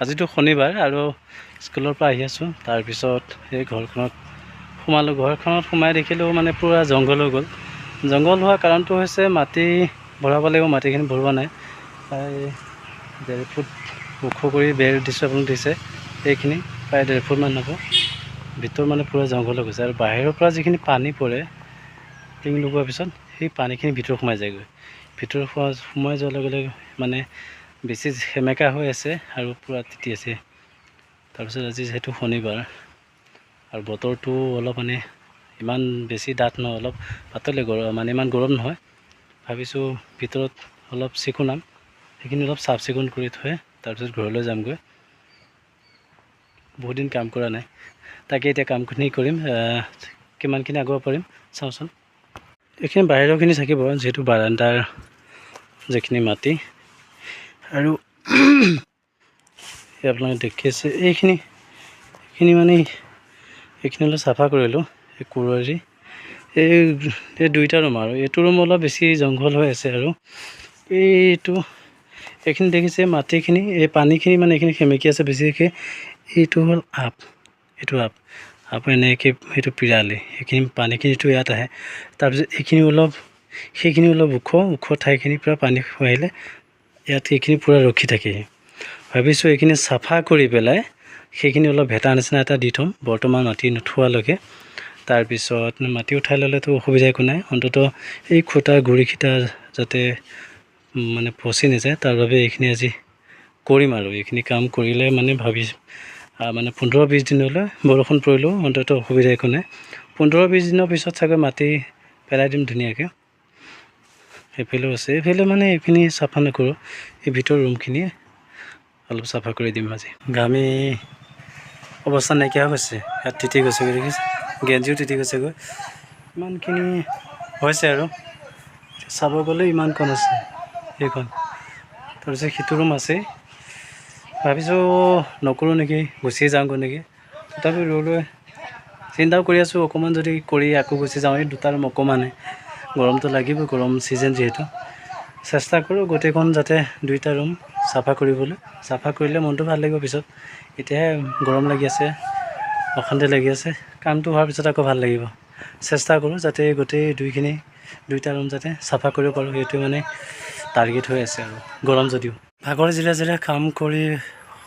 আজিতো শনিবাৰ আৰু স্কুলৰ পৰা আহি আছোঁ। তাৰপিছত এই ঘৰখনত সোমালোঁ। ঘৰখনত সোমাই দেখিলোঁ মানে পূৰা জংঘল হৈ গ'ল। জংঘল হোৱাৰ কাৰণটো হৈছে মাটি ভৰাব লাগিব, মাটিখিনি ভৰোৱা নাই। প্ৰায় 1.5 ফুট ওখ কৰি বেৰ দিছোঁ, আপোনালোকে দিছে এইখিনি প্ৰায় 1.5 ফুটমান হ'ব। ভিতৰ মানে পূৰা জংঘল হৈ গৈছে আৰু বাহিৰৰ পৰা যিখিনি পানী পৰে টিং লগোৱাৰ পিছত সেই পানীখিনি ভিতৰত সোমাই যায়গৈ। ভিতৰত সোমাই যোৱাৰ লগে লগে মানে বেছি সেমেকা হৈ আছে আৰু পূৰা তিতি আছে। তাৰপিছত আজি যিহেতু শনিবাৰ আৰু বতৰটো অলপ মানে ইমান বেছি ডাঠ নহয়, অলপ পাতলে গৰম, মানে ইমান গৰম নহয়। ভাবিছোঁ ভিতৰত অলপ চিকুণাম, সেইখিনি অলপ চাফ চিকুণ কৰি থৈ তাৰপিছত ঘৰলৈ যামগৈ। বহুত দিন কাম কৰা নাই, তাকে এতিয়া কামখিনি কৰিম। কিমানখিনি আগুৱাব পাৰিম চাওঁচোন। এইখিনি বাহিৰৰখিনি থাকিব, যিহেতু বাৰাণ্ডাৰ যিখিনি মাটি আৰু আপোনালোকে দেখি আছে এইখিনি মানে এইখিনি অলপ চাফা কৰিলোঁ এই কোৰেৰে। এই দুইটা ৰুম আৰু এইটো ৰুম অলপ বেছি জংঘল হৈ আছে আৰু এইখিনি দেখিছে মাটিখিনি, এই পানীখিনি মানে এইখিনি সেমেকি আছে বেছিকৈ। এইটো হ'ল এইটো এনেকৈ সেইটো পিৰালি, সেইখিনি পানীখিনিতো ইয়াত আহে। তাৰপিছত সেইখিনি অলপ ওখ ঠাইখিনি পূৰা পানী আহিলে ইয়াত এইখিনি পূৰা ৰখি থাকে। ভাবিছোঁ এইখিনি চাফা কৰি পেলাই সেইখিনি অলপ ভেটা নিচিনা এটা দি থ'ম বৰ্তমান মাটি নুঠোৱালৈকে। তাৰপিছত মাটি উঠাই ল'লেতো অসুবিধা একো নাই, অন্ততঃ এই খুঁটাৰ গুৰিকেইটা যাতে মানে পচি নাযায় তাৰ বাবে এইখিনি আজি কৰিম। আৰু এইখিনি কাম কৰিলে মানে ভাবিছোঁ মানে 15-20 দিনলৈ বৰষুণ পৰিলেও অন্ততঃ অসুবিধা একো নাই। 15-20 দিনৰ পিছত চাগৈ মাটি পেলাই দিম ধুনীয়াকৈ। এইফালেও আছে, এইফালে মানে এইখিনি চাফা নকৰোঁ, এই ভিতৰ ৰুমখিনি অলপ চাফা কৰি দিম আজি। ঘামি অৱস্থা নাইকিয়া হৈ গৈছে, ইয়াত তিতি গৈছেগৈ, দেখিছে গেঞ্জিও তিতি গৈছেগৈ। ইমানখিনি হৈছে আৰু চাব গ'লে ইমান কণ আছে সেইখন। তাৰপিছত সিটো ৰুম আছে, ভাবিছোঁ নকৰোঁ নেকি, গুচিয়ে যাওঁগৈ নেকি। তথাপি ৰৈ চিন্তাও কৰি আছোঁ, অকণমান যদি কৰি আকৌ গুচি যাওঁ। এই দুটা ৰুম অকণমানে, গৰমটো লাগিব, গৰম ছিজন যিহেতু। চেষ্টা কৰোঁ গোটেইখন যাতে দুইটা ৰুম চাফা কৰিবলৈ। চাফা কৰিলে মনটো ভাল লাগিব পিছত, এতিয়াহে গৰম লাগি আছে, অশান্তি লাগি আছে। কামটো হোৱাৰ পিছত আকৌ ভাল লাগিব। চেষ্টা কৰোঁ যাতে গোটেই দুইটা ৰুম যাতে চাফা কৰিব পাৰোঁ, সেইটো মানে টাৰ্গেট হৈ আছে। আৰু গৰম যদিও ভাগৰ জিৰা কাম কৰি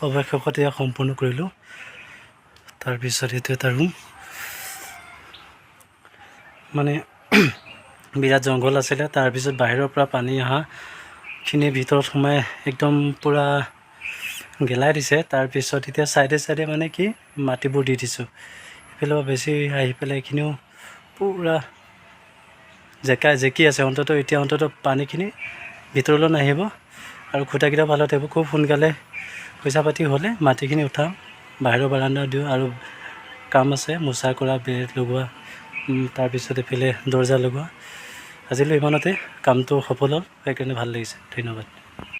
অৱশেষত এয়া সম্পূৰ্ণ কৰিলোঁ। তাৰপিছত এইটো এটা ৰুম, মানে বিৰাট জংঘল আছিলে। তাৰপিছত বাহিৰৰ পৰা পানী অহাখিনি ভিতৰত সোমাই একদম পূৰা গেলাই দিছে। তাৰপিছত এতিয়া চাইডে মানে কি মাটিবোৰ দি দিছোঁ। এইফালে বেছি আহি পেলাই এইখিনিও পূৰা জেকি আছে। এতিয়া পানীখিনি ভিতৰলৈ নাহিব আৰু খুঁটাকেইটা ভাল হৈ থাকিব। খুব সোনকালে পইচা পাতি হ'লে মাটিখিনি উঠাম, বাহিৰৰ বাৰাণ্ডা দিওঁ আৰু কাম আছে, মোচা কৰা, বেৰ লগোৱা, তাৰপিছত এইফালে দৰ্জা লগোৱা। আজিলৈ ইমানতে, কামটো সফল হ'ল, সেইকাৰণে ভাল লাগিছে। ধন্যবাদ।